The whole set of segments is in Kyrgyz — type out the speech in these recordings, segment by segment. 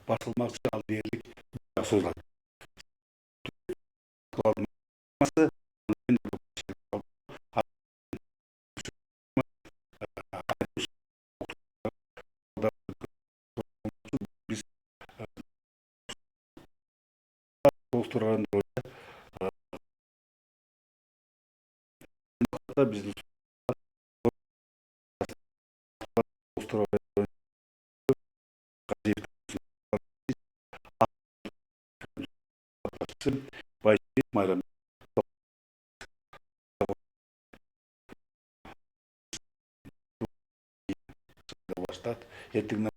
Basılmakçı al diyerek sözler. Biz oluşturan da biz oluşturan Bayşi Mayram başlat. Yettiğinden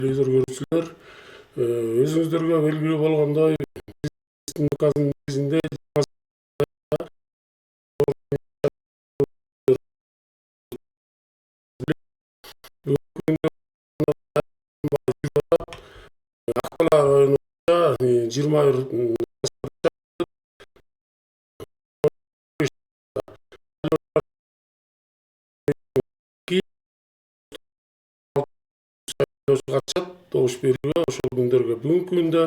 Телевизор көрүүчүлөр, өзүңүздөргө белгилүү болгондой, республиканын негизинде Акбала районунда 21 катышат добуш берүүгө ошол күндөргө. Бүгүнкү күндө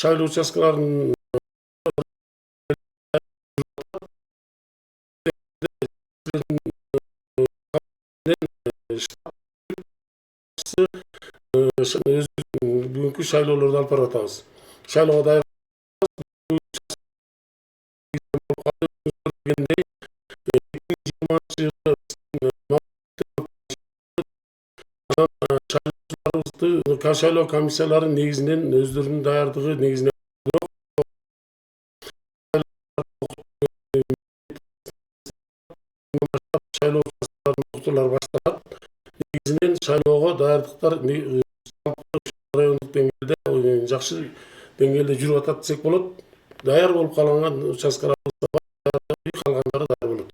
шайлоо участкаларынын бүгүнкү шайлоолорду алып барып атабыз. Шайлоого даяр шайлоо комиссиялары негизинен өздөрүнүн даярдыгы негизинен шайлоо участкаларын башталат. Негизинен шайлоого даярдыктар райондук деңгээлде жакшы деңгээлде жүрүп атат десек болот. Даяр болуп калган участкаларыбыз да бар, калгандары даяр болот.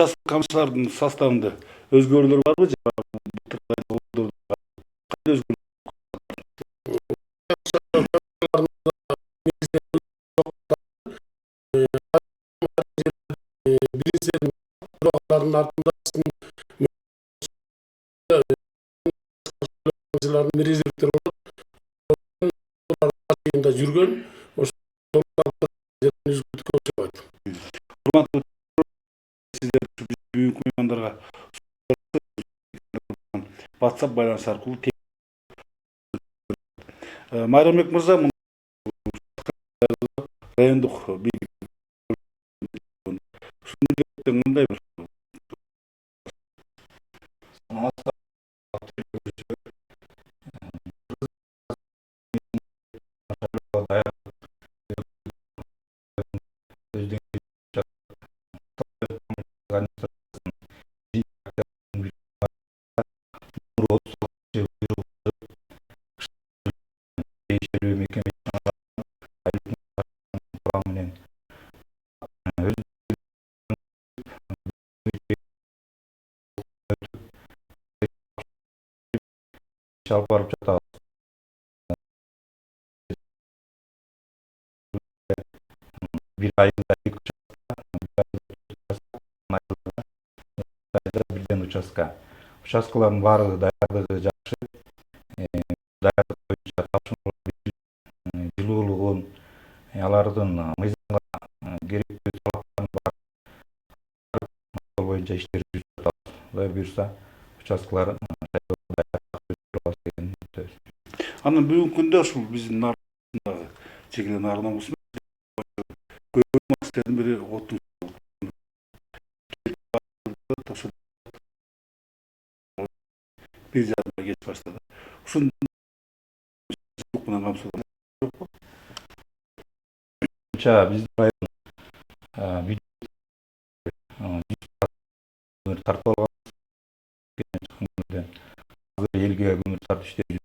участок комиссиялардын составында өзгөрүүлөр барбы же артында резервтер болот. Жүргөн урматтуу сиздер бүгүнкү меймандарга WhatsApp байланыш аркылуу Майрамбек мырза райондук мындай бир алып барып жатабыз. Бир айында бирден участкалардын баары даярдыгы жакшы. Даярдык боюнча тапшырмалар жылуулугун, алардын мыйзамга керектүү талаптарын боюнча иштер жүрүп жатабыз. Кудай буюрса участкалар анан бүгүнкү күндө ушул биздин нарындагы чегинен арган көбүк максаттардын бири оттун бир жарымга кетип баштады. Ушун менен камсыздоо жокпу? Биздин район тартып алган элге көмүр тартып иштери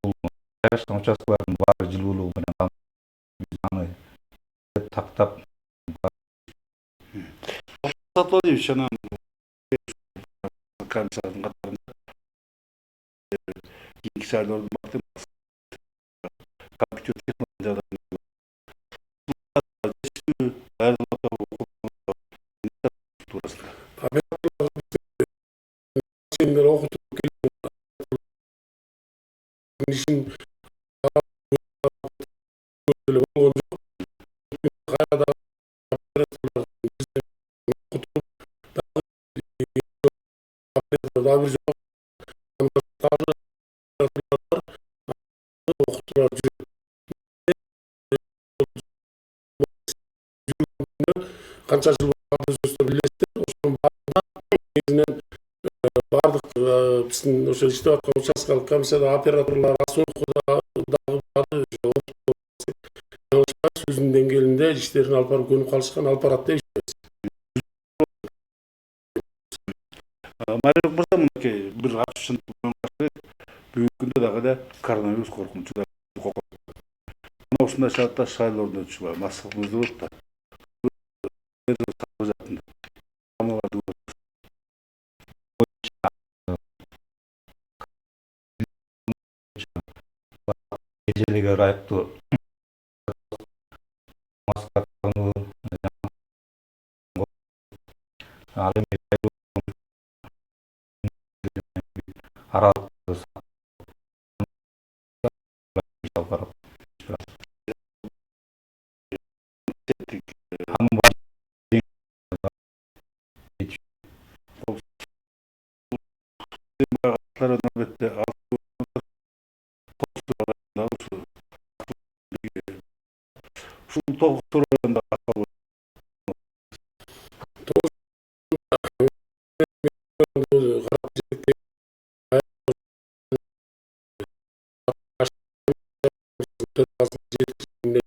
бул участкалардын баары жылуулугу менен биз аны тактап Сатвалиевич анан комиссиянын катарында кийинки шайлоодун баардыгын компьютер технологияларын туурасында. Сендер окутуп келген ишин болгон жок. Кайда дагы бир жок. Окутуулар жүрөт. Канча жыл өзүңүздөр билесиздер. Ошонун баарында негизинен баардык биздин ошо иштеп аткан участкалык комиссияда операторлор асуукуда дагы өзүнүн деңгээлинде иштерин алып барып көнүп калышкан, алып барат деп иштейбиз. Марек мырза, мынакей бир ачышын бүгүнкү күндө дагы эле коронавирус коркунучу да kokot. Мына ушундай шартта шайлоодон өтүшүп массалык болот да. ежелеге ырайыктуу маска тагынуу ал эми аралык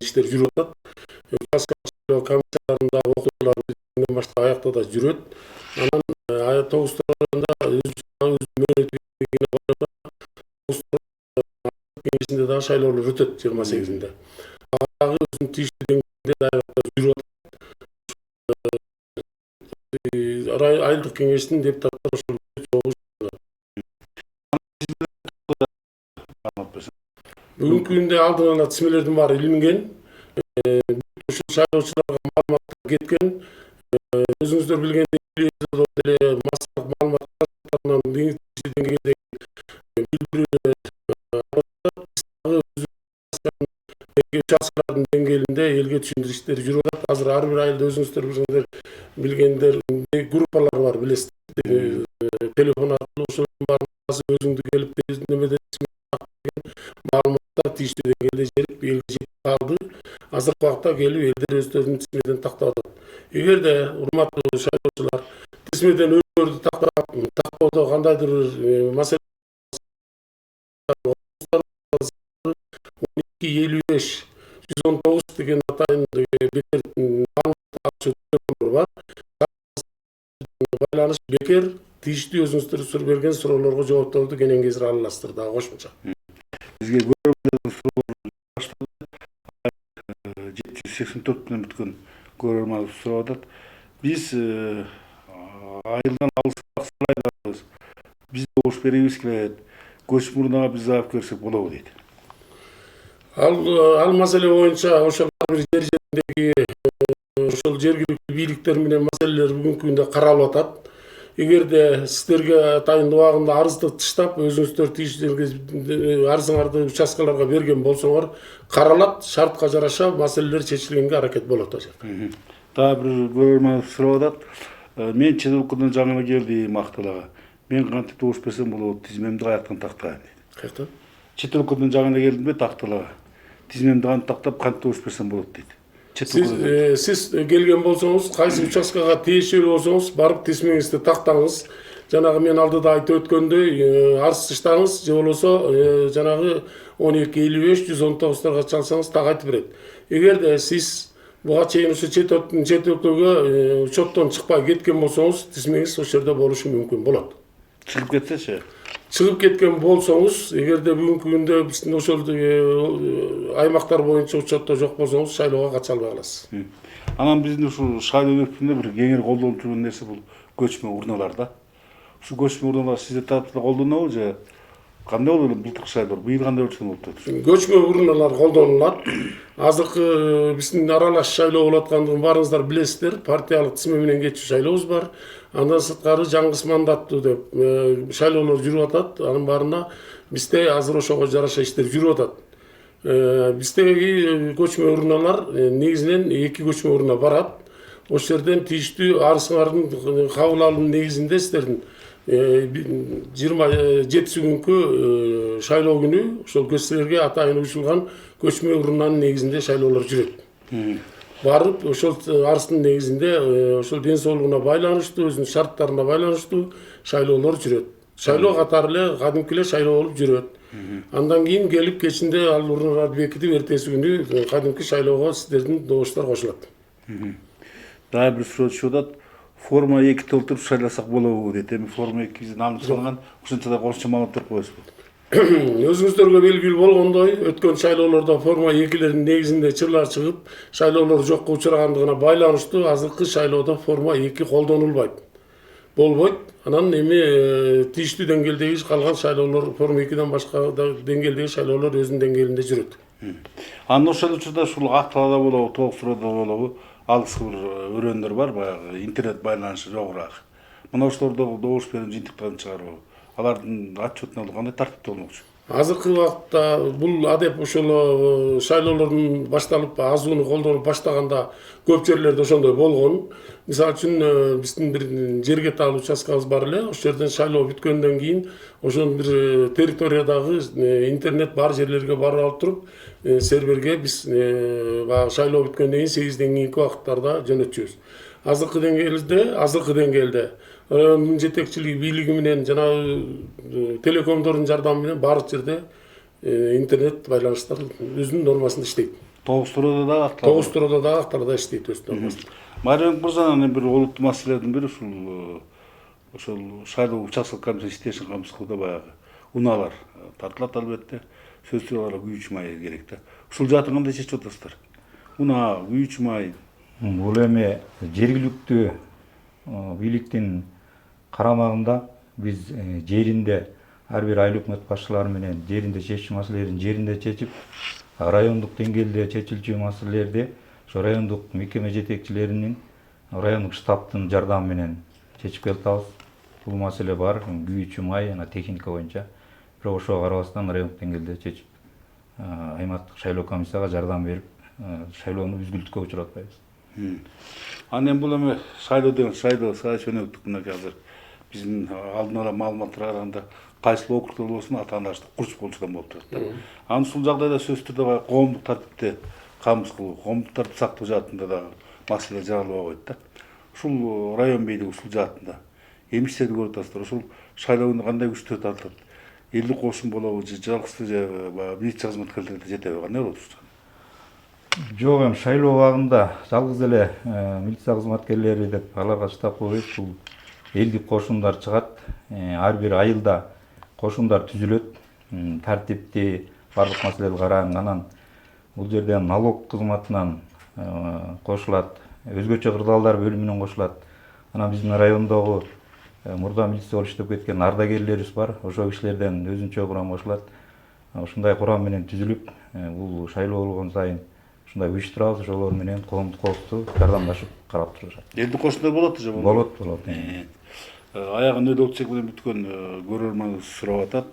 иштер жүрүп атат. Комиссияларында окуутуулар бирден баштап аякта да жүрөт. Анан 9-турарында кеңешинде дагы шайлоолор өтөт 28-inde. Дагы өзүнүн тийиштүү деңгээлде даярдыктар жүрүп атат. Айылдык кеңештин депутаттары ошол бүгүнкү күндө алдын ала тизмелердин баары илинген. Ушул шайлоочуларга маалыматтар кеткен. Өзүңүздөр билгендей массалык маалыматтарынан деңгээлде участкалардын деңгээлинде элге түшүндүрүү иштери жүрүп атат. Азыр ар бир айылда өзүңүздөр билгендер группалар бар, билесиздер. Телефон аркылуу ошонун баарын өзүңдү келип немеде маалыматтар тийиштүү деңгээлде элге жетип калды. Азыркы убакта келип элдер өздөрүнүн тизмеден тактап атат. Эгерде урматтуу шайлоочулар тизмеден өзүлөрү тактоодо кандайдыр бир маселе 1255-119 деген атайын бекер бар. Байланыш бекер тийиштүү өзүңүздөр берген суроолорго жоопторду кенен кезир ала аласыздар дагы кошумча. Бизге көрөрмандардын суроолору башталды. 784 менен бүткөн көрөрман сурап атат. Биз айылдан алыспак сарайдабыз. Биз добуш беребиз келет. Көч мурдага биз алып келсек болобу дейт. Ал маселе боюнча ошол ар бир жер жериндеги ошол жергиликтүү бийликтер менен маселелер бүгүнкү күндө каралып атат. Эгерде сиздерге атайын убагында арызды тыштап, өзүңүздөр тийиштүү арызыңарды участкаларга берген болсоңор, каралат, шартка жараша маселелер чечилгенге аракет болот ажыр. Дагы бир көрөрман сурап атат. Мен чет өлкөдөн жаңы келдим Акталага. Мен кантип добуш берсем болот, тизмемди каяктан тактайм дейт. Каяктан? Чет өлкөдөн жаңы келдим бе Акталага. Тизмемди кантип тактап, кантип добуш берсем болот дейт. Сиз келген болсоңуз, кайсы участкага тиешелүү болсоңуз, барып тизмеңизди тактаңыз. Жанагы мен алдыда айтып өткөндөй, арыз тыштаңыз, же болбосо жанагы 1255-119 чалсаңыз так айтып берет. Эгерде сиз буга чейин ошо чет өлкөгө учеттон чыкпай кеткен болсоңуз, тизмеңиз ошол жерде болушу мүмкүн болот. Чыгып кетсечи? чыгып кеткен болсоңуз, эгерде бүгүнкү күндө биздин ошол аймактар боюнча учетто жок болсоңуз, шайлоого катыша албай каласыз. Анан биздин ушул шайлоо өкүмүндө бир кеңири колдонуп жүргөн нерсе бул көчмө урналар да. Ушу көчмө урналар сиздер тарапта колдонулабы же кандай болду эле былтыркы шайлоо? Быйыл кандай өткөн болуп атат? Көчмө урналар колдонулат. Азыркы биздин аралаш шайлоо болуп аткандыгын баарыңыздар билесиздер. Партиялык тизме менен кетчү шайлообуз бар. Андан сырткары жаңгыс мандаттуу деп шайлоолор жүрүп атат. Анын баарына бизде азыр ошого жараша иштер жүрүп атат. Биздеги көчмө урналар негизинен 2 көчмө урна барат. Ошол жерден тийиштүү арызыңардын кабыл алуу негизинде сиздердин 27 күнкү шайлоо күнү ошол көчмөлөргө атайын уюшулган көчмө урнанын негизинде шайлоолор жүрөт. Барып ошол арыздын негизинде ошол ден соолугуна байланыштуу, өзүнүн шарттарына байланыштуу шайлоолор жүрөт. Шайлоо катары эле кадимки эле шайлоо болуп жүрөт. Андан кийин келип кечинде ал урналарды бекитип, эртеси күнү кадимки шайлоого сиздердин добуштар кошулат. Дагы бир суроо түшүп атат. Форма 2 толтуруп шайласак болобу дейт. Эми форма 2 намыс кылган, ошончо да кошумча маалыматтар коесузбу? Өзүңүздөргө белгилүү болгондой, өткөн шайлоолордо форма 2лердин негизинде чырлар чыгып, шайлоолор жокко учурагандыгына байланыштуу азыркы шайлоодо форма 2 колдонулбайт. Болбойт. Анан эми тийиштүү деңгээлдеги калган шайлоолор форма 2ден башка деңгээлдеги шайлоолор өзүнүн деңгээлинде жүрөт. Анан ошол учурда ушул ак талаада болобу, тоок суроодо болобу, алыскы бир өрөөндөр бар, баягы интернет байланышы жогураак. Мына ошолордо добуш берип жыйынтыктарын чыгаруу. Алардын отчетун алуу кандай тартипте болмокчу? Азыркы убакытта бул адеп ошол шайлоолордун башталып азууну колдонуп баштаганда көп жерлерде ошондой болгон. Мисалы үчүн биздин бир жерге таалуу участкабыз бар эле. Ошол жерден шайлоо бүткөндөн кийин ошонун бир территориядагы интернет бар жерлерге барып алып туруп серверге биз баягы шайлоо бүткөндөн кийин 8ден кийинки убакыттарда жөнөтчүбүз. Азыркы деңгээлде райондун жетекчилиги бийлиги менен жана телекомдордун жардамы менен баардык жерде интернет байланыштар өзүнүн нормасында иштейт. Тогуз-туроодо дагы ак талаада. Тогуз-туроодо дагы ак талаада иштейт өзүнүн нормасында. Марионов мырзанын бир олуттуу маселелердин бири ошол шайлоо участкалык комиссия иштешин камсыз кылууда баягы унаалар тартылат албетте. Сөз түбү күйүүчү май керек да. Ушул жаатын кандай чечип атасыздар? Унаа, күйүүчү май. Бул эми жергиликтүү бийликтин карамагында биз жеринде ар бир айыл өкмөт башчылары менен жеринде чечүү маселелерин жеринде чечип, райондук деңгээлде чечилчү маселелерди ошо райондук мекеме жетекчилеринин, райондук штабтын жардамы менен чечип келатабыз. Бул маселе бар, күйүүчү май, техника боюнча. Бирок ошого карабастан райондук деңгээлде чечип, аймактык шайлоо комиссияга жардам берип, шайлоону үзгүлтүккө учуратпайбыз. Анан бул эми шайлоо деген шайлоо өнөктүк мынакей азыр биздин алдын ала маалыматтарга караганда кайсыл округдор болсун атаандаштык курч болчудан болуп турат да. Анан ушул жагдайда сөзсүз түрдө баягы коомдук тартипти камсыз кылуу, коомдук тартип сактоо жаатында дагы маселе жаралбай койт да. Ушул район бийлиги ушул жаатында эми иштерди көрүп атасыздар. Ушул шайлоону кандай күчтөр тартылат? Элдик кошун болобу же жалгыз же баягы милиция кызматкерлери жетеби? Кандай болот ушул? Жок, эми шайлоо убагында жалгыз эле милиция кызматкерлери деп аларга штаб коюп, бул элдик кошундар чыгат. Ар бир айылда кошундар түзүлөт, тартипти, бардык маселени караң. Анан бул жерде налог кызматынан кошулат, өзгөчө кырдаалдар бөлүмүнөн кошулат. Анан биздин райондогу мурда милиция болуп иштеп кеткен ардагерлерибиз бар. Ошол кишилерден өзүнчө курам кошулат. Ушундай курам менен түзүлүп, бул шайлоо болгон сайын ушундай уюштурабыз, ошолор менен коомдук коопсуздук жардамдашып карап турушат. Элдик кошундар болот же болбойт? Болот. Аягын өйдө отчек менен бүткөн көрөрманыбыз сурап атат.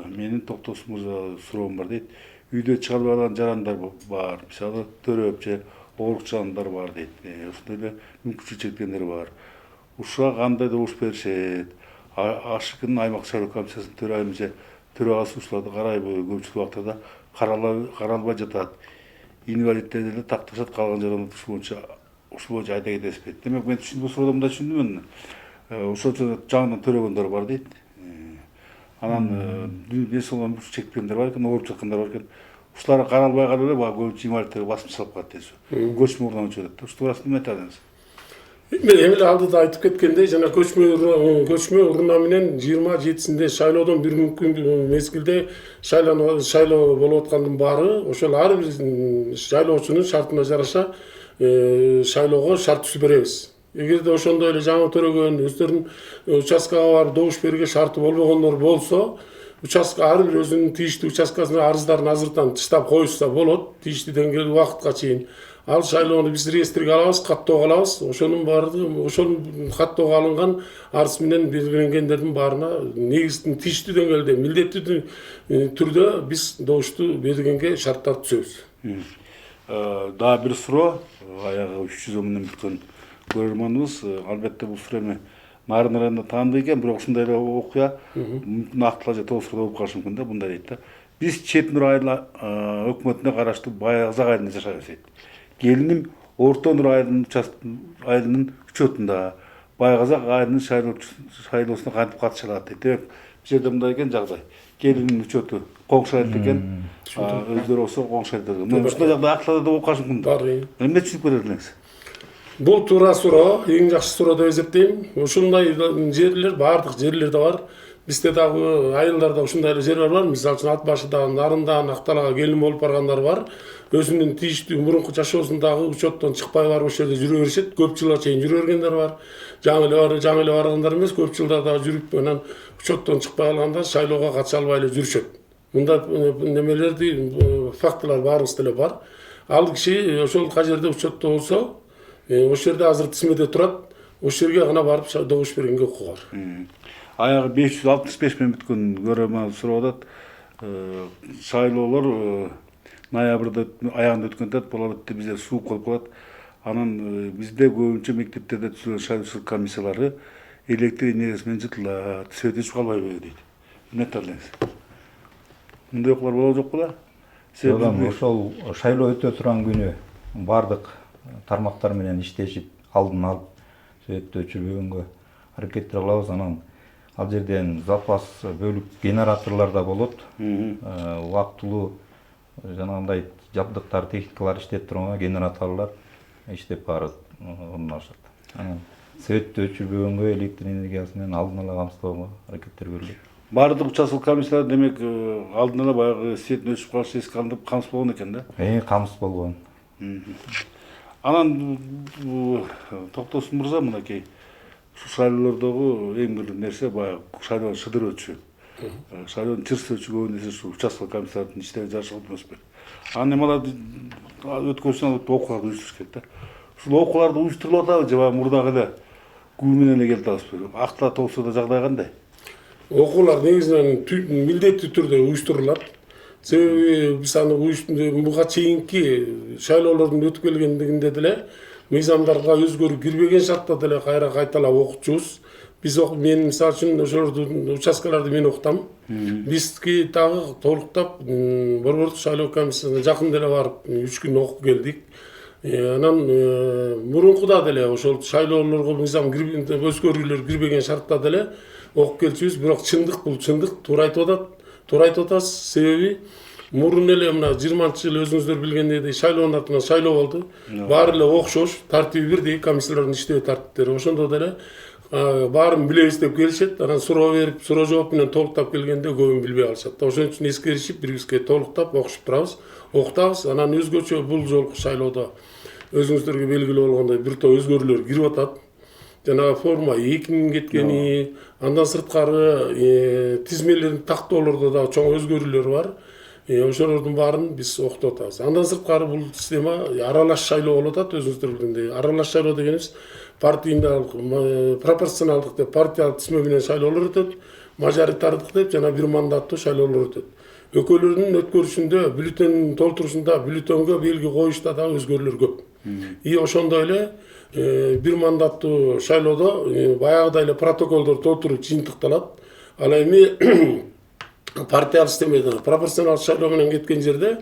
Менин Токтосун мырзага суроом бар дейт. Үйдө чыга албай калган жарандар бар. Мисалы төрөп же оорук жандар бар дейт. Ошондой эле мүмкүнчүлүк чектендер бар. Ушуга кандай добуш беришет? Ашыкын аймак шайлоо комиссиясынын төрайымы же төрагасы ушуларды карайбы? Көпчүлүк убактарда каралбай жатат. Инвалидтерди эле такташат, калган жарандарды ушул боюнча айта кетесизби? Демек мен бул суроодан мындай түшүндүм мен. Ошол жаңыдан төрөгөндөр бар дейт. Анан несі olan çekkenler var ekan, ооруп жаткандар бар экен. Ушулар каралбай калып эле баягы көбүнчө инвалидтерге басым салып калат дейсиз. Көчмө урдан өчүп атат. Ушул туурасында эмне айтасыз? Мен эмне алдыда айтып кеткендей, жана көчмө урна менен 27-синде шайлоодон бир мүмкүн мезгилде шайлоо болуп аткандын баары ошол ар бир шайлоочунун шартына жараша шайлоого шарт түзүп беребиз. Эгерде ошондой эле жаңы төрөгөн өздөрүнүн участкага барып добуш берүүгө шарты болбогондор болсо, участка ар бир өзүнүн тийиштүү участкасына арыздарын азыртан тыштап коюшса болот, тийиштүү деңгээлдеги убакытка чейин. Ал шайлоону биз реестрге алабыз, каттоого алабыз. Ошонун баардыгы, ошол каттоого алынган арыз менен белгиленгендердин баарына негиздин тийиштүү деңгээлде милдеттүү түрдө биз добушту бергенге шарттар түзөбүз. Дагы бир суроо, аягы 300 миңден бүткөн көрөрманыбыз, албетте бул суроону Нарын районунда таанды экен, бирок ушундай эле окуя нактылаа же толуктуу болуп калышы мүмкүн да. Мындай дейт да. Биз Чет Нур өкмөтүнө караштуу Байгазак айылында жашайбыз дейт. Келиним Орто Нур айылынын учетунда Байгазак айылынын шайлоосуна кантип катыша алат дейт. Демек, бул жерде мындай экен жагдай. Келинин учету коңшу айыл экен, өздөрү болсо коңшу айылда. Мына ушундай жагдай актыларда болуп калышы мүмкүн да. Эмне түшүнүп берер элеңиз? Бул туура суроо, эң жакшы суроо деп эсептейм. Ушундай жерлер баардык жерлерде бар. Бизде дагы айылдарда ушундай эле жерлер бар. Мисалы үчүн Ат башыда, Нарында, Акталага келин болуп баргандар бар. Өзүнүн тийиштүү мурунку жашоосундагы учеттон чыкпай барып ошол жерде жүрө беришет. Көп жылга чейин жүрө бергендер бар. Жаңы эле баргандар эмес, көп жылдар дагы жүрүп анан учеттон чыкпай калганда шайлоого катыша албай эле жүрүшөт. Мындай немелерди фактылар баарыбызда эле бар. Ал киши ошол жерде учетто болсо, ошол жерде азыр тизмеде турат, ошол жерге гана барып добуш бергенге укугу бар. Аягы 565 миң бүткөн көрөрман сурап атат. Шайлоолор ноябрда аягында өткөндө болот деп бизде суук болуп калат. Анан бизде көбүнчө мектептерде түзүлгөн шайлоочулук комиссиялары электр энергиясы менен жытылат, свет өчүп калбайбы дейт. Эмне айтат элеңиз? Мындай окуулар болот жок беле? Себеби ошол шайлоо өтө турган күнү бардык тармактар менен иштешип, алдын алып, светти өчүрбөгөнгө аракеттер кылабыз. Анан ал жерден запас бөлүк генераторлор да болот. Убактылуу жанагындай жабдыктар, техникалар иштеп турган генераторлор иштеп барып орнашат. Анан светти өчүрбөгөнгө электр энергиясы менен алдын ала камсыздоого аракеттер көрүлөт. Бардык участкалык комиссиялар демек алдын ала баягы светтин өчүп калышы эске алынып камсыз болгон экен да? Камсыз болгон. Анан Токтосун мырза, мынакей шайлоолордогу эң бир нерсе баягы шайлоонун шыдыр өтүшү. Шайлоонун чырсы өтүшү көбүнесе ушу участкалык комиссиялардын иштери жакшы эмес беле. Анан эми алар өткөрүшүн окууларды уюштуруш керек да. Ушул окууларды уюштурулуп атабы же баягы мурдагы эле күн менен эле келип атабызбы? Актылаа толусуда жагдай кандай? Окуулар негизинен милдеттүү түрдө уюштурулат. Себеби биз аны буга чейинки шайлоолордун өтүп келгендигинде деле мыйзамдарга өзгөрүү кирбеген шартта деле кайталап окутчубуз. Биз мен мисалы үчүн ошолордун участкаларды мен окутам. Бизки дагы толуктап борбордук шайлоо комиссиясына жакын деле барып 3 күн окуп келдик. Анан мурункуда деле ошол шайлоолорго мыйзам өзгөрүүлөр кирбеген шартта деле окуп келчүбүз. Бирок чындык бул чындык, туура айтып атасыз. Себеби мурун эле мына 20-жыл өзүңүздөр билгендей шайлоонун артынан шайлоо болду. Баары эле окшош, тартиби бирдей, комиссиялардын иштөө тартиптери. Ошондо деле баарын билебиз деп келишет. Анан суроо берип, суроо жооп менен толуктап келгенде көбүн билбей калышат. Ошон үчүн эскеришип, бирибизге толуктап окушуп турабыз, окутабыз. Анан өзгөчө бул жолку шайлоодо өзүңүздөргө белгилүү болгондой бир топ өзгөрүүлөр кирип атат. Жанагы форма 2000 кеткени, андан сырткары тизмелердин тактоолордо да чоң өзгөрүүлөр бар. Ошолордун баарын биз окутуп атабыз. Андан сырткары бул система аралаш шайлоо болуп атат, өзүңүздөр билгендей. Аралаш шайлоо дегенибиз партиялык, пропорционалдык деп партиялык тизме менен шайлоолор өтөт, мажоритардык деп жана бир мандаттуу шайлоолор өтөт. Экөөлөрүнүн өткөрүшүндө, бюллетень толтурушунда, бюллетенге белги коюшта да өзгөрүүлөр көп. Ошондой эле бир мандаттуу шайлоодо баягыдай эле протоколдор толтуруп жыйынтыкталат. Ал эми партиялык системада пропорционал шайлоо менен кеткен жерде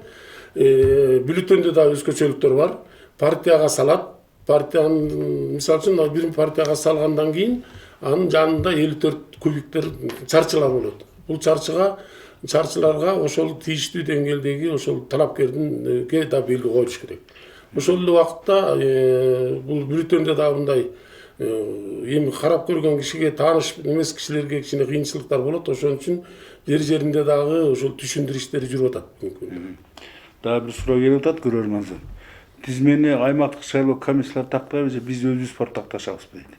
бюллетенде да өзгөчөлүктөр бар. Партияга салат. Партиянын мисалы үчүн бир партияга салгандан кийин анын жанында 54 кубиктер чарчылар болот. Бул чарчыларга ошол тийиштүү деңгээлдеги ошол талапкердинге да белги коюш керек. Ошол эле убакытта бул бюллетенде да мындай эми карап көргөн кишиге тааныш эмес кишилерге кичине кыйынчылыктар болот. Ошон үчүн жеринде дагы ошол түшүндүрүү иштери жүрүп атат бүгүнкү. Дагы бир суроо келип атат көрөрмандан. Тизмени аймактык шайлоо комиссиялары тактайбы же биз өзүбүз бар такташабызбы дейт.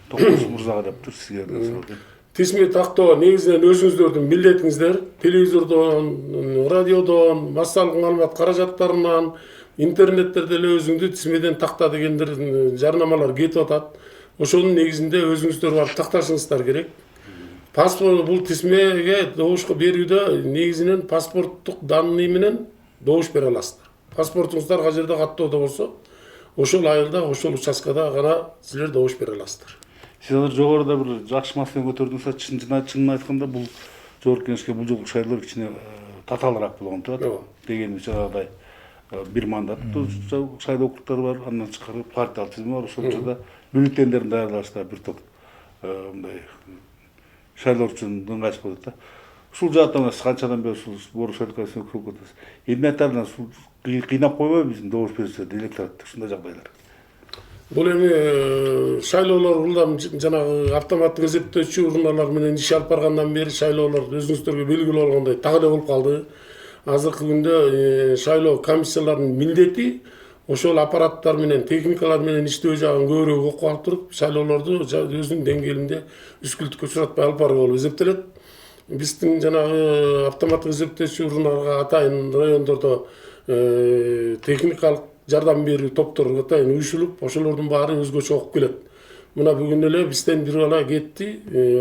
Токмуш мырзага деп тур сизге суроо. Тизме тактоо негизинен өзүңүздөрдүн милдетиңиздер. Телевизордон, радиодон, массалык маалымат каражаттарынан, интернеттерде эле өзүңдү тизмеден такта дегендер жарнамалар кетип атат. Ошонун негизинде өзүңүздөр барып такташыңыздар керек. Паспорт бул тизмеге добушка берүүдө негизинен паспорттук данные менен добуш бере аласыздар. Паспортуңуздар кай жерде каттоодо болсо, ошол айылда, ошол участкада гана силер добуш бере аласыздар. Сиз азыр жогоруда бир жакшы маселе көтөрдүңүз. Чынын айтканда бул жогорку кеңешке бул жолку шайлоо кичине татаалыраак болгон турат. Дегенибиз жанагыдай бир мандаттуу шайлоо округдары бар, андан тышкары партиялык тизме бар. Ошол учурда бюллетендерин даярдашта бир топ мындай шайлоо үчүн ыңгайсыз болот да. Ушул жааттан канчадан бери ушул Боруш өлкөсүнө кирип атасыз. Эмне айтарыңыз? Кыйнап койбойбу биздин добуш берүүчүлөр, электоратты ушундай жагдайлар? Бул эми шайлоолор улам жанагы автоматтык эсептөөчү урналар менен иш алып баргандан бери шайлоолор өзүңүздөргө белгилүү болгондой так эле болуп калды. Азыркы күндө шайлоо комиссияларынын милдети ошол аппараттар менен, техникалар менен иштөө жагын көбүрөөк окуп алып туруп, шайлоолорду өзүнүн деңгээлинде үскүлтүккө учуратпай алып баруу болуп эсептелет. Биздин жанагы автоматтык эсептөөчү урналарга атайын райондордо техникалык жардам берүү топтор атайын уюшулуп, ошолордун баары өзгөчө окуп келет. Мына бүгүн эле бизден бир бала кетти,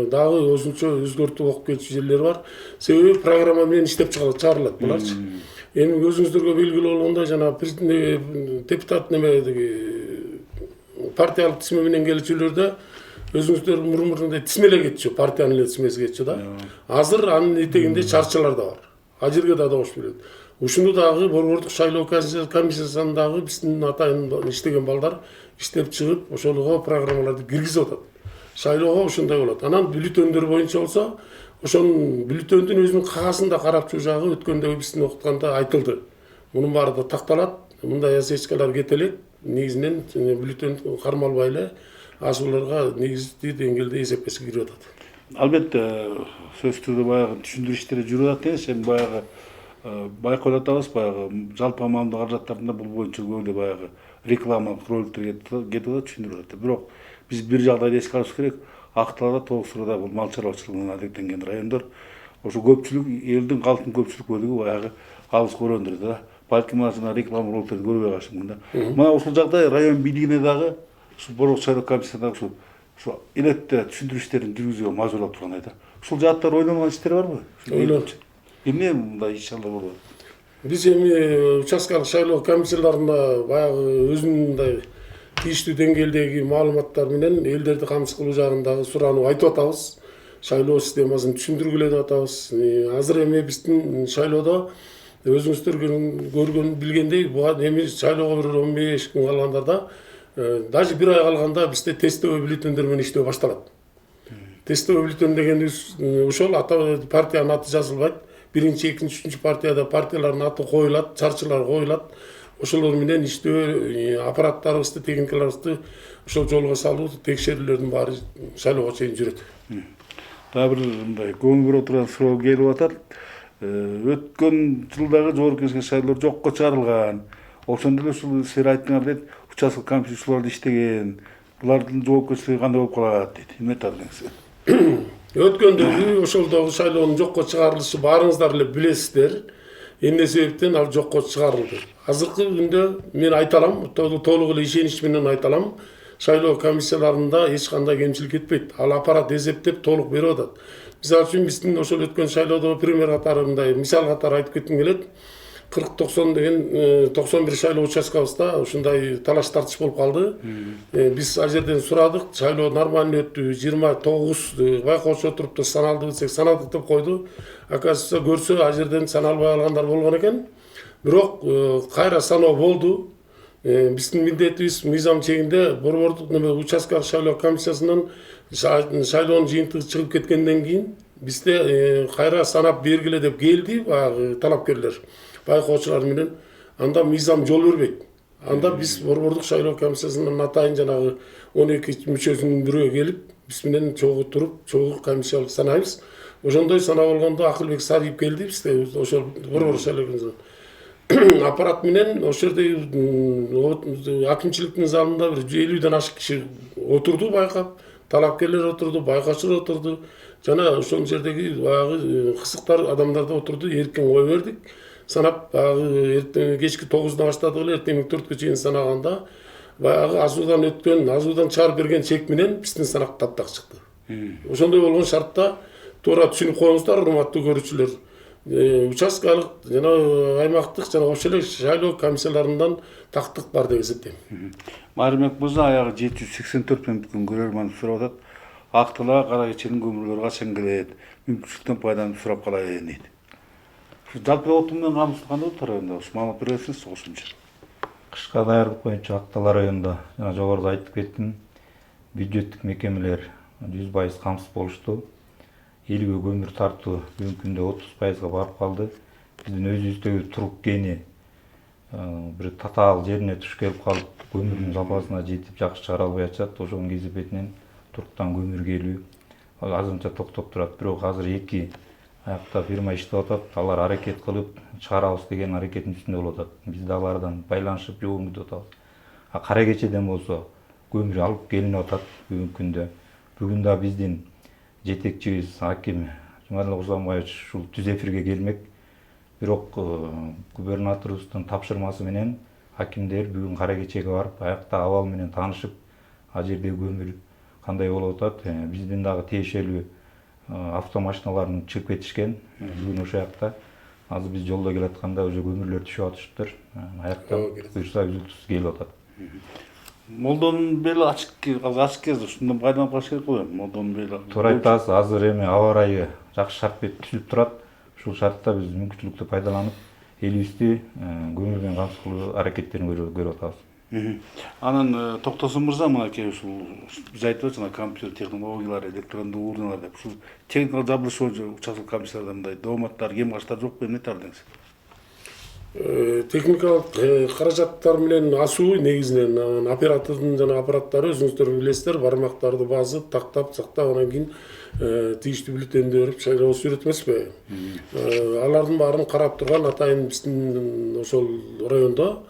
дагы өзүнчө өзгөртүп окуп келчү жерлери бар. Себеби программа менен иштеп чыгарылат буларчы. Эми өзүңүздөргө белгилүү болгондой жана депутат партиялык тизме менен келүүчүлөрдө өзүңүздөр мурмундай тизме эле кетчү, партиянын эле тизмеси кетчү да. Азыр анын этегинде чарчылар да бар. Ал жерге да добуш берет. Ушуну дагы борбордук шайлоо комиссиясынан дагы биздин атайын иштеген балдар иштеп чыгып, ошолго программаларды киргизип атат. Шайлоого ушундай болот. Анан бюллетендөр боюнча болсо, ошонун бюллетендин өзүнүн кагазында карап чуу жагы өткөндө биздин окутканда айтылды. Мунун баары да такталат. Мындай осечкалар кете элек. Негизинен бюллетен кармалбай эле ашууларга негизги деңгээлде эсептеши кирип атат. Албетте сөзсүз түрдө баягы түшүндүрүү иштери жүрүп атат деңиз. Эми баягы байкап атабыз, баягы жалпы маамдык каражаттарында бул боюнча көбүнчө баягы рекламалык роликтер кетип атат, түшүндүрүп атат. Бирок биз бир жагдайды эске алыш керек. Акталарда толук сурода бул мал чарбачылыгына алектенген райондор. Ошо көпчүлүк элдин калктын көпчүлүк бөлүгү баягы алыс көрөндүр да. Балким жана реклама роликтерди көрбөй калышым да. Мына ушул жагдай район бийлигине дагы ушул борбордук шайлоо комиссиясына дагы ушул элетте түшүндүрүү иштерин жүргүзүүгө мажбурлап тургандай да. Ушул жааттар ойлонгон иштер барбы? Ойлончу. Эмне мындай иш-чаралар болуп атат? Биз эми участкалык шайлоо комиссияларында баягы өзүнүн мындай тийиштүү деңгээлдеги маалыматтар менен элдерди камсыз кылуу жагындагы сураануу айтып атабыз. Шайлоо системасын түшүндүргүлө деп атабыз. Азыр эми биздин шайлоодо өзүңүздөр көргөн билгендей эми шайлоого бир 15 күн калгандарда даже бир ай калганда бизде тестовый бюллетендер менен иштөө башталат. Тестовый бюллетен дегенибиз ошол партиянын аты жазылбайт. Биринчи, экинчи, үчүнчү партияда партиялардын аты коюлат, чарчылар коюлат. Ошолор менен иштөө аппараттарыбызды, техникаларыбызды ошол жолго салуу, текшерүүлөрдүн баары шайлоого чейин жүрөт. Дагы бир мындай көңүл бура турган суроо келип атат. Өткөн жылдагы жогорку кеңешке шайлоолор жокко чыгарылган. Ошондо эле ушул сиз айттыңар дейт, участок комиссиялар иштеген. Булардын жоопкерчилиги кандай болуп калат дейт. Эмне айтасыз? Өткөндөгү ошолдогу шайлоонун жокко чыгарылышы баарыңыздар эле билесиздер. Эмне себептен ал жокко чыгарылды. Азыркы күндө мен айта алам, толук эле ишенич менен айта алам. Шайлоо комиссияларында эч кандай кемчилик кетпейт. Ал аппарат эсептеп толук берип атат. Мисалы үчүн биздин ошол өткөн шайлоодо пример катары мындай мисал катары айтып кетким келет. 40-90 деген 91 шайлоо участкабызда ушундай талаш тартыш болуп калды. Биз ал жерден сурадык, шайлоо нормально өттү, 29 байкоочу отуруп саналды десек саналдык деп койду. Оказывается, көрсө ал жерден саналбай алгандар болгон экен. Бирок кайра саноо болду. Биздин милдетибиз мыйзам чегинде борбордук участкалык шайлоо комиссиясынан шайлоонун жыйынтыгы чыгып кеткенден кийин бизде кайра санап бергиле деп келди баягы талапкерлер, байкоочулар менен. Анда мыйзам жол бербейт. Анда биз Борбордук шайлоо комиссиясынын атайын жанагы 12 мүчөсүнүн бирөө келип, биз менен чогуу туруп, чогуу комиссиялык санайбыз. Ошондой санап болгондо Акылбек Садиев келди бизде, ошол Борбордук шайлоо комиссиясынан аппарат менен ошол жерде акимчиликтин залында бир 50ден ашык киши отурду байкап, талапкерлер отурду, байкаучулар отурду. Жана ошол жердеги баягы кысыктар адамдар да отурду, эркин кой бердик. Санап баягы кечки 9-дан баштадык эле, эртең 4-кө чейин санаганда баягы азуудан өткөн, азуудан чыгарып берген чек менен биздин санак таптак чыкты. Ошондой болгон шартта туура түшүнүп коюңуздар, урматтуу көрүүчүлөр. Участкалык жана аймактык жана ошол эле шайлоо комиссияларынан тактык бар деп эсептейм. Марымбек мырза аягы 784 мен бүткөн көрөрман сурап атат. Актылага кара кеченин көмүрлөрү качан келет? Мүмкүнчүлүктөн пайдаланып сурап калайын дейт. Жалпы отун менен камсыздаганда Утар районунда маалымат бересиз кошумча. Кышка даярдык боюнча Актала районунда жана жогоруда айтып кеттим, бюджеттик мекемелер 100% камсыз болушту. Элге көмүр тартуу бүгүнкү күндө 30%га барып калды. Биздин өзүбүздөгү турук кени бир татаал жерине туш келип калып, көмүрдүн запасына жетип жакшы чыгара албай атышат. Ошонун кезепетинен туруктан көмүр келүү азырынча токтоп турат. Бирок азыр 2 аякта фирма иштеп атат. Алар аракет кылып чыгарабыз деген аракеттин үстүндө болуп атат. Биз да алардан байланышып жогун күтүп атабыз. Кара кечеден болсо көмүр алып келинип атат бүгүнкү күндө. Бүгүн да биздин жетекчибиз аким Жумадилов Узамбаевич ушул түз эфирге келмек. Бирок губернаторубуздун тапшырмасы менен акимдер бүгүн кара кечеге барып, аякта абал менен таанышып, ал жердеги көмүр кандай болуп атат, биздин дагы тиешелүү автомашиналарын чыгып кетишкен. Бүгүн ошол жакта азыр биз жолдо келатканда уже көмүрлөр түшүп атышыптыр. Аяктан буюрса үзүлтүсүз келип атат. Молдонун бели ачык кезде ушундан пайдаланып калыш керек го. Молдонун бели. Туура айтасыз, азыр эми аба ырайы жакшы шарт бет түзүлүп турат. Ушул шартта биз мүмкүнчүлүктү пайдаланып, элибизди көмүр менен камсыз кылуу аракеттерин көрүп атабыз. Анан Токтосун мырза мынакей ушул биз айтып атабыз жана компьютер технологиялары, электрондуу урналар деп ушул техникалык жабдыш боюнча учаскелик комиссияларда мындай дооматтар, кем качтар жокпу, эмне айтардыңыз? Техникалык каражаттар менен асуу негизинен оператордун жана аппараттары өзүңүздөр билесиздер, бармактарды басып, тактап, сактап, анан кийин тийиштүү бюллетенди берип шайлоо сүрөт эмеспи? Алардын баарын карап турган атайын биздин ошол райондо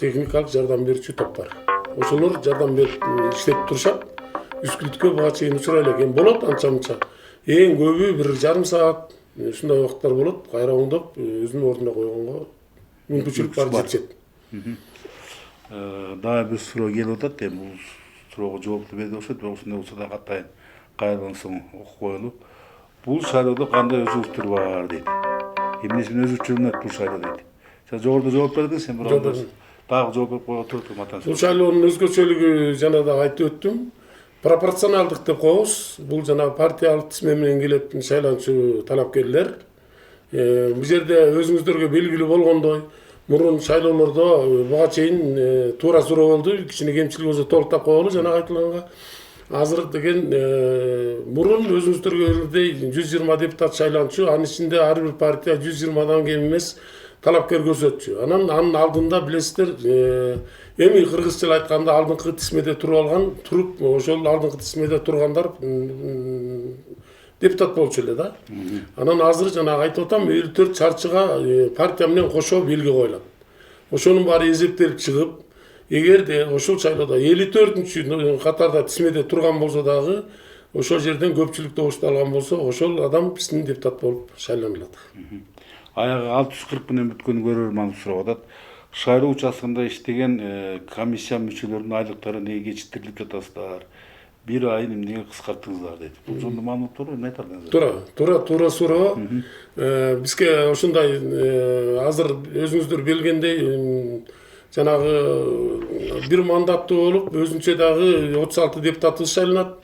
техникалык жардам берүүчү топ бар. Ошолор жардам берип иштетип турушат. Үскүрүткө буга чейин учурай элек. Болот анча-мынча. Эң көбү 1,5 саат ушундай убакыттар болот. Кайра оңдоп өзүнүн ордуна койгонго мүмкүнчүлүк бар жетишет. Дагы бир суроо келип атат. Эми бул суроого жоопту берди окшойт, бирок ушундай болсо да атайын кайрадан соң окуп коелу. Бул шайлоодо кандай өзгөрүштөр бар дейт. Эмнеси менен өзгөчөлүнөт бул шайлоо дейт. Сен жогоруда жооп бердиңиз, сен бирок дагы жооп берип койго турду матан. Бул шайлоонун өзгөчөлүгү жана да айтып өттүм. Пропорционалдык деп коебуз. Бул жана партиялык тизме менен келет шайланчу талапкерлер. Бул жерде өзүңүздөргө белгилүү болгондой, мурун шайлоолордо буга чейин туура суроо болду. Кичине кемчилик болсо толуктап коелу жана айтылганга. Азыр деген мурун өзүңүздөргө белгилүү 120 депутат шайланчу, анын ичинде ар бир партия 120дан кем эмес талапкер көрсөтчү. Анын алдында билесиздер, эми кыргызча айтканда алдыңкы тизмеде туруп ошол алдыңкы тизмеде тургандар депутат болчу эле да. Анан азыр жана айтып атам, 54 чарчыга партия менен кошо белги коюлат. Ошонун баары эсептелип чыгып, эгерде ошол шайлоодо 54-чү катарда тизмеде турган болсо дагы, ошол жерден көпчүлүк добушту алган болсо, ошол адам биздин депутат болуп шайланалат. Аягы 640 менен бүткөн көрөрман сурап атат. Шайлоо участкасында иштеген комиссия мүчөлөрүнүн айлыктары неге кечиктирилип жатасыздар? Bir ayın emniyet kıskартыңыздар дейт. Бул жөнүндө маалымат бар, эмне айтардыңыз? Туура суроо. Бизге ошондой азыр өзүңүздөр билгендей жанагы бир мандаттуу болуп, өзүнчө дагы 36 депутатыбыз шайланат.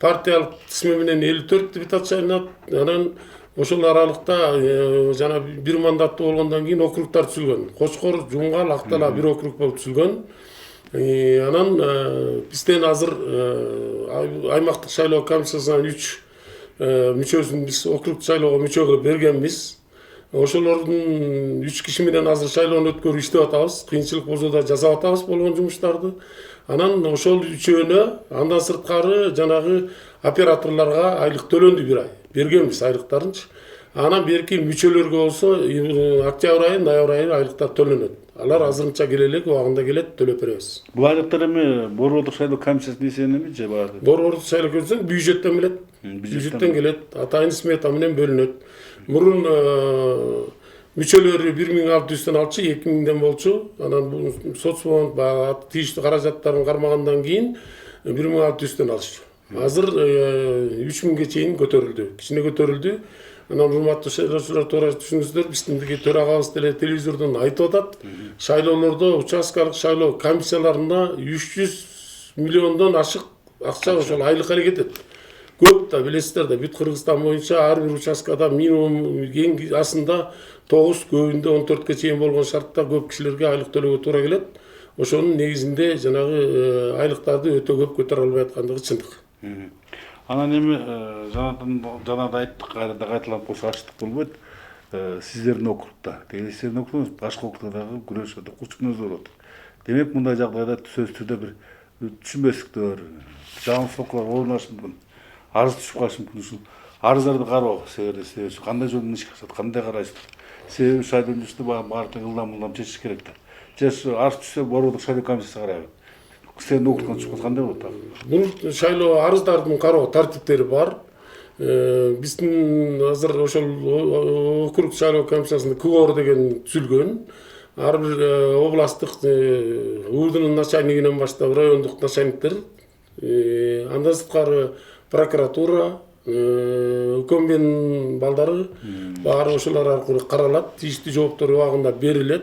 Партиялык тизме менен 54 депутат шайланат. Анан ошол аралыкта жана бир мандаттуу болгондон кийин округтар түзүлгөн. Кочкор, Жуңгал, Актала бир округ болуп түзүлгөн. Анан бизден азыр аймактык шайлоо комиссиясынан 3 мүчөсүн биз округ шайлоого мүчөгө бергенбиз. Ошолордун 3 киши менен азыр шайлоону өткөрүп иштеп атабыз. Кыйынчылык болсо да жасап атабыз болгон жумуштарды. Анан ошол үчөөнө андан сырткары жанагы операторлорго айлык төлөндү бир ай. Бергенбиз айлыктарынчы. Анан берки мүчөлөргө болсо октябрь айы, ноябрь айы айлыктар төлөнөт. Алар азырынча келе элек, убагында келет, төлөп беребиз. Бул айлыктар эми Борбордук шайлоо комиссиясынын эсебиненби же баары? Борбордук шайлоо комиссиясынан бюджеттен келет. Бюджеттен келет, атайын смета менен бөлүнөт. Мурун мүчөлөрү 1600-төн алчу, 2000ден болчу. Анан бул соцфонд баягы тийиштүү каражаттарын кармагандан кийин 1600-төн алышчу. Азыр 3000ге чейин көтөрүлдү. Кичине көтөрүлдү. Анан урматтуу шайлоочулар туура түшүнүңүздөр, биздин төрагабыз деле телевизордон айтып атат. Шайлоолордо участкалык шайлоо комиссияларына 300 миллиондон ашык акча ошол айлыкка эле кетет. Көп да билесиздер да, бүт Кыргызстан боюнча ар бир участкада минимум эң асында 9, көбүндө 14ке чейин болгон шартта көп кишилерге айлык төлөөгө туура келет. Ошонун негизинде жанагы айлыктарды өтө көп көтөрө албай аткандыгы чындык. Анан эми жана да айттык, кайра да кайталанып койсо ачтык болбойт. Сиздердин округда, сиздердин округуңуз башка округдагы күрөшөт, курчуңуз болот. Демек мындай жагдайда сөзсүз түрдө бир түшүнбөстүктөр, жаңылыштыктар орнашышы мүмкүн. Арыз түшүп калышы мүмкүн. Ушул арыздарды кароо себеби кандай жолдон ишке ашат, кандай карайсыздар? Себеби шайлоочуларды баары ылдам чечиш керек да. Же арыз түшсө Борбордук шайлоо комиссиясы карайбы? Сенин округуңан чыккан кандай болот ал? Бул шайлоо арыздардын кароо тартиптери бар. Биздин азыр ошол округ шайлоо комиссиясында КГОР деген түзүлгөн. Ар бир областтык УУДунун начальнигинен баштап райондук начальниктер, андан сырткары прокуратура, өкөмбенин балдары баары ошолор аркылуу каралат, тийиштүү жооптор убагында берилет.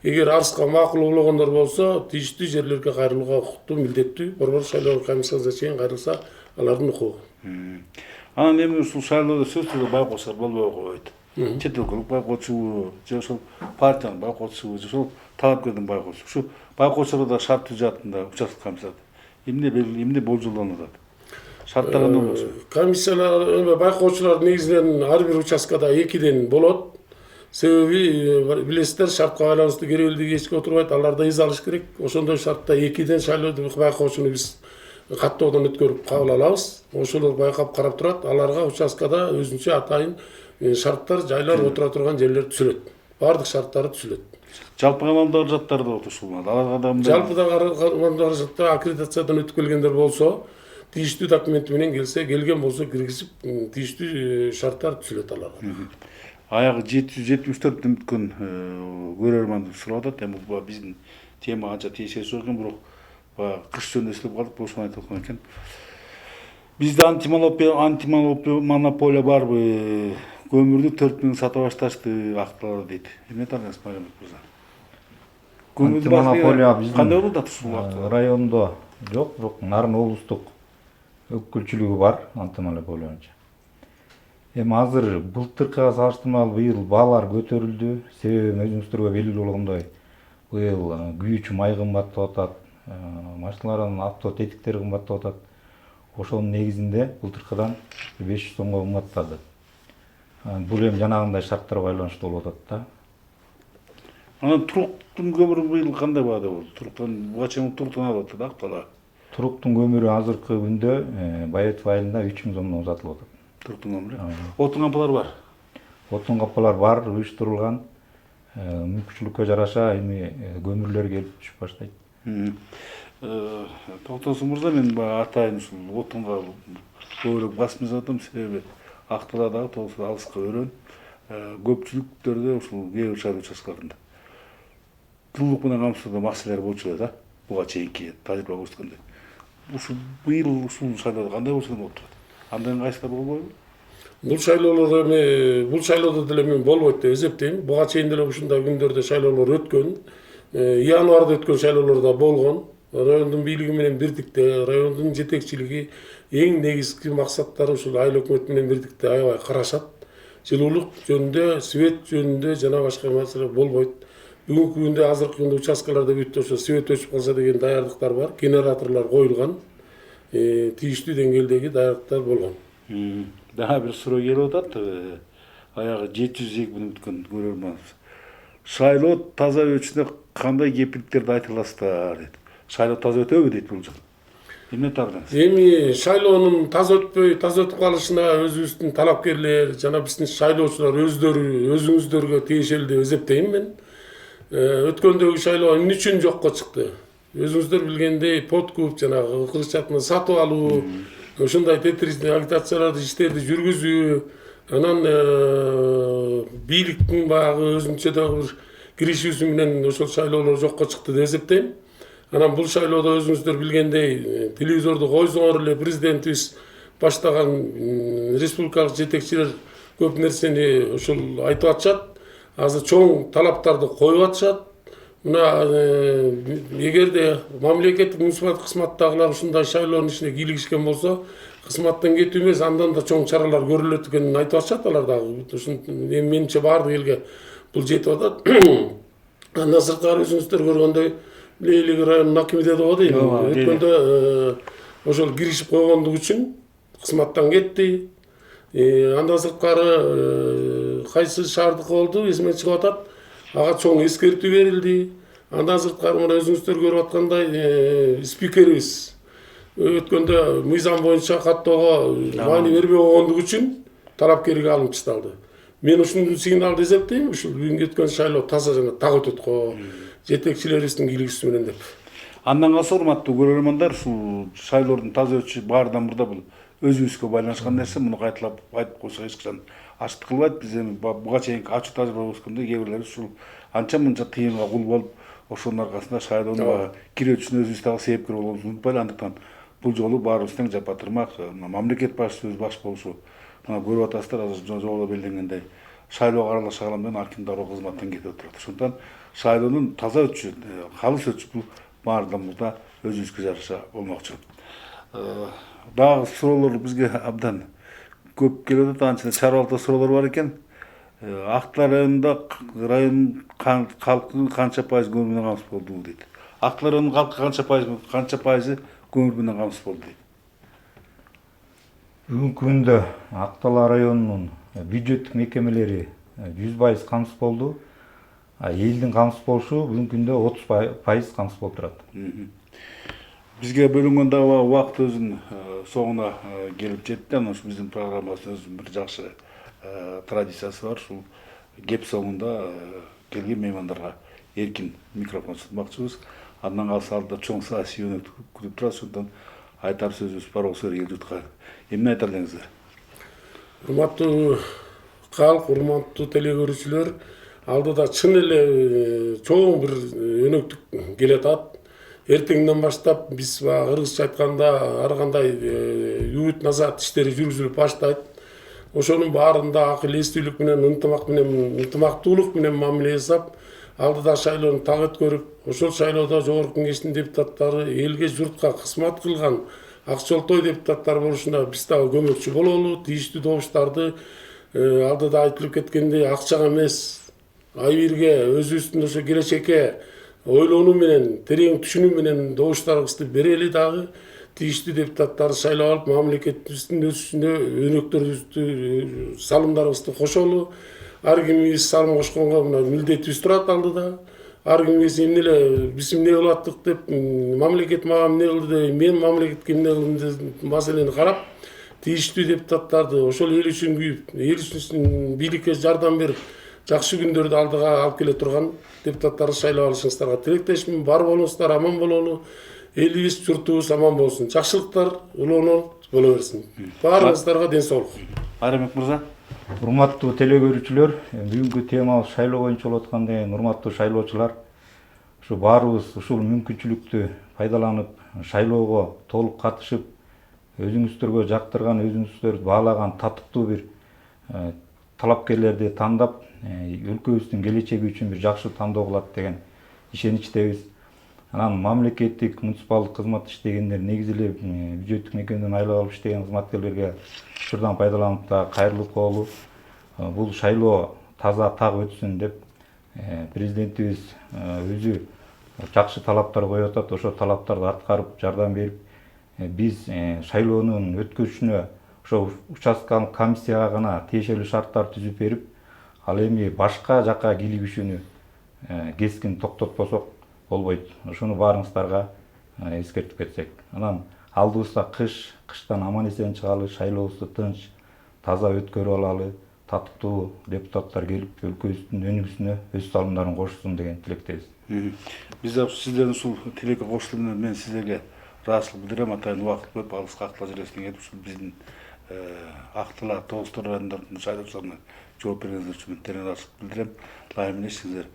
Эгер арызга макул болгондор болсо, тийиштүү жерлерге кайрылууга укуктуу, милдеттүү. Борбордук шайлоо комиссиясына чейин кайрылса, алардын укугу. Анан эми ушул шайлоодо сөзсүз байкоочулар болбой койбойт. Чет өлкөлүк байкоочубу, же ошол партиянын байкоочусубу, же ошол талапкердин байкоочусу. Ушу байкоочуларда шарт түзүлатында участок комиссияда эмне болжолдонуп атат? Шарттар кандай болсун? Комиссиялар, байкоочулар негизинен ар бир участкада 2ден болот. Себеби билесиздер, шартка байланыштуу керебелдиги эчке отурбайт, аларда из алыш керек. Ошондой шартта 2ден шайлоодо байкоочуну биз каттоодон өткөрүп кабыл алабыз. Ошолор байкап карап турат, аларга участкада өзүнчө атайын шарттар, жайлар отура турган жерлер түзүлөт. Бардык шарттары түзүлөт. Жалпы каналдагы жаттар да отушулат. Аларга да жалпыдагы каражатта аккредитациядан өтүп келгендер болсо, тийиштүү документи менен келсе, келген болсо киргизип, тийиштүү шарттар түзүлөт аларга. Аягы 774 мүмкүн көрөрман сурап атат. Эми бул биздин тема анча тиешеси жок экен, бирок кыш жөнүндө эслеп калдык, ошону айтып аткан экен. Бизде антимонополия барбы? Көмүрдү 4000 сата башташты актылар дейт. Эмне таңдайсыз Магомед мырза? Антимонополия биздин кандай болуп атат ушул актылар? райондо жок, бирок Нарын облустук өкүлчүлүгү бар антимонополия боюнча. Эми азыр былтыркыга салыштырмалуу быйыл баалар көтөрүлдү. Себеби өзүңүздөргө белгилүү болгондой, быйыл күйүүчү май кымбаттап атат, машиналардын авто тетиктери кымбаттап атат. Ошонун негизинде былтыркыдан 500 сомго кымбаттады. Бул эми жанагындай шарттарга байланыштуу болуп атат да. Анан туруктун көмүрү быйыл кандай баада болду? Туруктан буга чейин туруктан алып атат актала. Туруктун көмүрү азыркы күндө Байетов айылында 3000 сомдон сатылып атат. Туруктун көмүрү. Отун кампалар бар. Отун капалар бар, уюштурулган. Мүмкүнчүлүккө жараша эми көмүрлөр келип түшүп баштайт. Токтосун мырза, мен атайын ушул отунга көбүрөөк басым жасап атам, себеби акталадагы тоосу алыска өрөөн. Көпчүлүктөрдө ушул кээ бир шайлоо участкаларында жылуулук менен камсыздоо маселелер болчу эле да. Буга чейинки тажрыйба көрсөткөндөй. Ушул быйыл ушул шайлоодо кандай болсо болуп атат? Андан кайсылар болбойбу? Бул шайлоолор эми бул шайлоодо деле мен болбойт деп эсептейм. Буга чейин деле ушундай күндөрдө шайлоолор өткөн. Январда өткөн шайлоолор да болгон. Райондун бийлиги менен бирдикте, райондун жетекчилиги эң негизги максаттары ушул айыл өкмөт менен бирдикте аябай карашат. Жылуулук жөнүндө, свет жөнүндө жана башка маселе болбойт. Бүгүнкү күндө, азыркы күндө участкаларда бүт ошо свет өчүп калса деген даярдыктар бар. Генераторлор коюлган. Тийиштүү деңгээлдеги даярдыктар болгон. Daha bir суроо келип атат. аягы 702 миң өткөн көрөрманбыз. Шайлоо таза өтүшүнө кандай кепилдиктерди айта аласыздар дейт. Шайлоо таза өтөбү дейт бул жыл. Эмне тагдыңыз? Эми шайлоонун таза өтүп калышына өзүбүздүн талапкерлер жана биздин шайлоочулар өзүңүздөргө тиешелүү деп эсептейм мен. Өткөндөгү шайлоо эмне үчүн жокко чыкты? Өзүңүздөр билгендей подкуп жанагы кырсычатына сатып алуу, ошондой тетрисный агитацияларды иштерди жүргүзүү, анан бийликтин баягы өзүнчө дагы бир киришүүсү менен ошол шайлоолор жокко чыкты деп эсептейм. Анан бул шайлоодо өзүңүздөр билгендей телевизорду койсоңор эле президентибиз баштаган республикалык жетекчилер көп нерсени ошол айтып атышат. Азыр чоң талаптарды коюп атышат. Мына эгерде мамлекеттик муниципалдык кызматтагылар ушундай шайлоонун ичине кийлигишкен болсо, кызматтан кетүү эмес, андан да чоң чаралар көрүлөт экенин айтып атышат алар дагы. Эми менимче баардык элге бул жетип атат. Андан сырткары өзүңүздөр көргөндөй Лейлик районунун акими деди го дейм. Өткөндө ошол киришип койгондугу үчүн кызматтан кетти. Андан сырткары кайсы шаардык болду эсимен чыгып атат. Ага чоң эскертүү берилди. Андан сырткары мына өзүңүздөр көрүп аткандай спикерибиз өткөндө мыйзам боюнча каттоого маани бербей койгондугу үчүн талапкерге алынып ташталды. Мен ушуну сигналды эсептейм, ушул бүгүнкү өткөн шайлоо таза жана так өтөт го. Жетекчилерибиздин кийлигишүүсү менен деп. Андан калса урматтуу көрөрмандар, ушул шайлоонун таза өтүшү баарынан мурда бул өзүбүзгө байланышкан нерсе. Муну кайталап айтып койсок эч качан ачык кылбайт. Биз эми буга чейинки ачуу тажрыйба өткөндө кээ бирлерибиз ушул анча мынча тыйынга кул болуп, ошонун аркасында шайлоонун кире өтүшүнө өзүбүз дагы себепкер болобуз унутпайлы. Андыктан бул жолу баарыбыз тең жапа-тырмак мамлекет башчысы өз баш болушу. Мына көрүп атасыздар, азыр жогоруда белгиленгендей шайлоого аралаша калам деген Аркин дароо кызматтан кетип отурат. Ошондуктан шайлоонун таза өтүшү, калыс өтүшү бул баарынан мурда өзүбүзгө жараша болмокчу. Дагы суроолор бизге абдан көп келип атат, анча чарбалта суроолор бар экен. Актылар районунда район калкы канча пайыз көмүр менен камсыз болду дейт. Актылар районунун калкы канча пайызы көмүр менен камсыз болду дейт. Бүгүнкү күндө Актала районунун бюджеттик мекемелери 100% камсыз болду. Элдин камсыз болушу бүгүнкү күндө 30% камсыз болуп турат. Бизге бөлүнгөн дагы убакыт өзүнүн соңуна келип жетти. Анан ушу биздин программабыздын өзүнүн бир жакшы традициясы бар. Ушул кеп соңунда келген меймандарга эркин микрофон сунмакчыбыз. Андан калса алдыда чоң саясий өнөктү күтүп турат. Ошондон айтар сөзүбүз бар болсо эл журтка эмне айтар элеңиздер? Урматтуу калк, урматтуу телекөрүүчүлөр, алдыда чын эле чоң бир өнөктүк келатат. Эртеңден баштап биз кыргызча айтканда ар кандай үгүт назаат иштери жүргүзүлүп баштайт. Ошонун баарында акыл эстүүлүк менен, ынтымактуулук менен мамиле жасап, алдыда шайлоону так өткөрүп, ошол шайлоодо жогорку кеңештин депутаттары элге журтка кызмат кылган акчолтой депутаттар болушуна биз дагы көмөкчү бололу. Тийиштүү добуштарды алдыда айтылып кеткендей акчага эмес, ай бирге өзүбүздүн ошо келечекке ойлонуу менен, терең түшүнүү менен добуштарыбызды берели дагы. Тийиштүү депутаттарды шайлап алып, мамлекетибиздин өсүшүнө өнөктөрүбүздү, салымдарыбызды кошолу. Ар кимибиз салым кошконго мына милдетибиз турат алдыда. Ар кимибиз эмне эле биз эмне кылып аттык деп, мамлекет мага эмне кылды деп, мен мамлекетке эмне кылдым деп маселени карап, тийиштүү депутаттарды ошол эл үчүн күйүп, эл үчүн бийликке жардам берип, жакшы күндөрдү алдыга алып келе турган депутаттарды шайлап алышыңыздарга тилектешмин. Бар болуңуздар, аман бололу. Элибиз, журтубуз аман болсун. Жакшылыктар уланып боло берсин. Баарыңыздарга ден соолук. Айрамбек мырза. Урматтуу телекөрүүчүлөр, бүгүнкү темабыз шайлоо боюнча болуп аткандан кийин урматтуу шайлоочулар, ушу баарыбыз ушул мүмкүнчүлүктү пайдаланып, шайлоого толук катышып, өзүңүздөргө жактырган, өзүңүздөрдү баалаган татыктуу бир талапкерлерди тандап, өлкөбүздүн келечеги үчүн бир жакшы тандоо кылат деген ишеничтебиз. Анан мамлекеттик муниципалдык кызмат иштегендер, негизи эле бюджеттик мекемеден айлык алып иштеген кызматкерлерге учурдан пайдаланып да кайрылуу коолу. Бул шайлоо таза так өтсүн деп президентибиз өзү жакшы талаптар коюп атат. Ошол талаптарды аткарып, жардам берип, биз шайлоонун өткөрүшүнө ошо участкалык комиссияга гана тиешелүү шарттар түзүп берип, ал эми башка жакка кийлигишүүнү кескин токтотпосок болбойт. Ошону баарыңыздарга эскертип кетсек. Анан алдыбызда кыштан аман эсен чыгалы, шайлообузду тынч, таза өткөрүп алалы, татыктуу депутаттар келип өлкөбүздүн өнүгүүсүнө өз салымдарын кошсун деген тилектебиз. Биз да сиздердин ушул тилекке кошулуп мен сиздерге ыраазычылык билдирем. Атайын убакыт бөлүп алыска актыла жүрөсүн этип ушул биздин актыла тогуздуруандардын шайлоочуларына жооп бергениңиз үчүн терең ыраазычылык билдирем. Дайым эле сиздер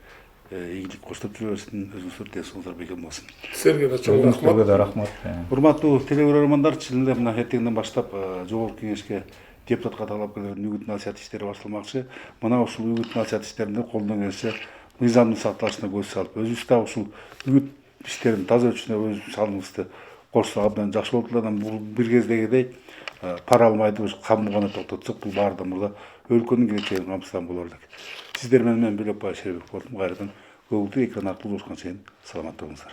ийгилик коштоп жүрө берсин, өзүңүздөр ден соолугуңуздар бекем болсун. Силерге да чоң рахмат. Өзүңүзгө да рахмат. Урматтуу телекөрөрмандар, чынында мына эртеңден баштап жогорку кеңешке депутат каталап келген үгүт насаат иштери башталмакчы. Мына ушул үгүт насаат иштеринде колдон келишинче мыйзамдын сакталышына көз салып, өзүбүз да ушул үгүт иштерин таза өтүшүнө өз салымыбызды кошсок абдан жакшы болот. Анан бул бир кездегидей пара алмайды, камуу гана токтотсок, бул баарынан мурда өлкөнүн келечегин камсызган болор элек. Сиздер менен мен Бөлөкбай Шербек болдум. Кайрадан көгүлдүр экран аркылуу жолукканча чейин саламатта болуңуздар.